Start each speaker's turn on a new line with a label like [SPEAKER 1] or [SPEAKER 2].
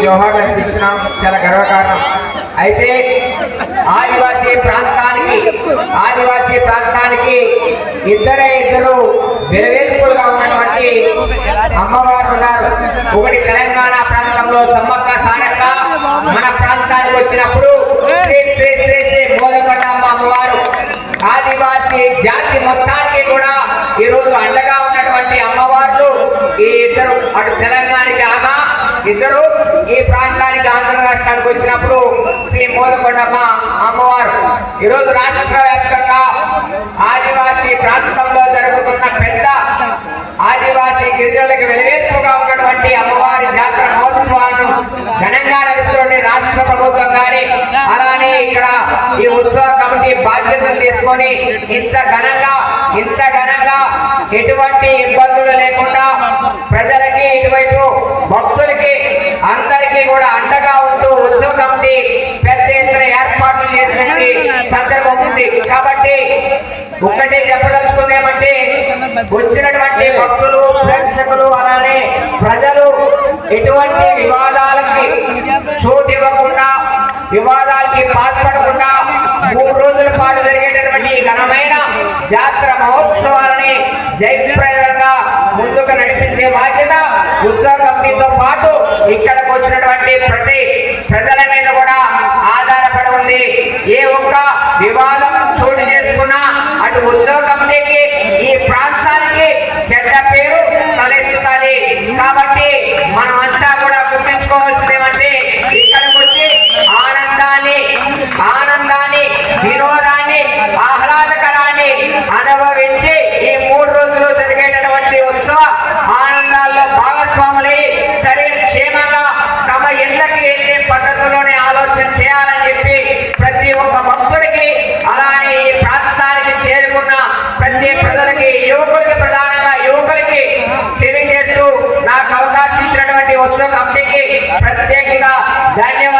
[SPEAKER 1] జోహార్లు అర్పిస్తున్నాం, చాలా గర్వకారణం. అయితే ఆదివాసీ ప్రాంతానికి ఇద్దరు వెలువేల్పులుగా ఉన్నటువంటి అమ్మవారు ఉన్నారు. ఒకటి తెలంగాణ ప్రాంతంలో సమ్మక్క సారక్క మన ప్రాంతానికి వచ్చినప్పుడు మోదకొండమ్మ అమ్మవారు ఆదివాసీ జాతి మొత్తానికి కూడా ఈరోజు అండగా ఉన్నటువంటి అమ్మవార్లు ఈ ఇద్దరు. అటు తెలంగాణకి ఆగా ఇద్దరు ఈ ప్రాంతానికి ఆంధ్ర రాష్ట్రానికి వచ్చినప్పుడు శ్రీ మోదకొండమ్మ అమ్మవారు. ఈరోజు రాష్ట్ర వ్యాప్తంగా ఆదివాసీ ప్రాంతంలో జరుగుతున్న పెద్ద ఆదివాసీ గిరిజనులకు వెలువేల్పుగా ఉన్నటువంటి అమ్మవారి జాతర మహోత్సవాలను ఘనంగా నడుపుతున్న రాష్ట్ర ప్రభుత్వం గాని అలానే ఇక్కడ ఈ ఉత్సవ కమిటీ బాధ్యతలు తీసుకొని ఇంత ఘనంగా ఎటువంటి ఇబ్బందులు లేకుండా ప్రజలకి ఇటువైపు భక్తులకి అందరికీ కూడా అండగా ఉంటూ ఉత్సవ కమిటీ పెద్ద ఎత్తున ఏర్పాట్లు చేసినటువంటి సందర్భం ఉంది. కాబట్టి ఒక్కటే చెప్పదలుచుకుందేమంటే వచ్చినటువంటి భక్తులు ప్రేక్షకులు అలానే ప్రజలు ఎటువంటి వివాదాలకి చోటు ఇవ్వకుండా వివాదాలకి పాల్పడకుండా 3 రోజుల పాటు జరిగేటటువంటి ఘనమైన జాతర మహోత్సవాలని జయప్రదంగా ముందుకు నడిపించే బాధ్యత ఉత్సవ కమిటీతో పాటు ఇక్కడికి వచ్చినటువంటి ప్రతి ప్రజల మీద కూడా ఆధారపడి ఉంది. ఏ ఒక్క వివాదం చోటు చేసుకున్నా అటు ఉత్సవ కమిటీకి ఈ ప్రాంతానికి చెడ్డ పేరు తలెత్తుతుంది. కాబట్టి మనమంతా కూడా గుర్తించుకోవాల్సింది ఏమంటే ఇక్కడికి వచ్చి ఆనందాన్ని వినోదాన్ని ఆహ్లాదకరాన్ని అనుభవించి ఈ 3 రోజులు జరిగేటటువంటి ఉత్సవ ఆనందాల్లో భాగస్వాములై సరే క్షేమంగా తమ ఇళ్ళకి వెళ్ళే పద్ధతిలోనే ఆలోచన చేయాలని చెప్పి ప్రతి ఒక్క భక్తుడికి అలానే ఈ ప్రాంతానికి చేరుకున్న ప్రతి ప్రజలకి యువకులకి ప్రధానంగా యువకులకి తెలియజేస్తూ నాకు అవకాశం ఇచ్చినటువంటి ఉత్సవ కమిటీకి ప్రత్యేకంగా ధన్యవాదాలు.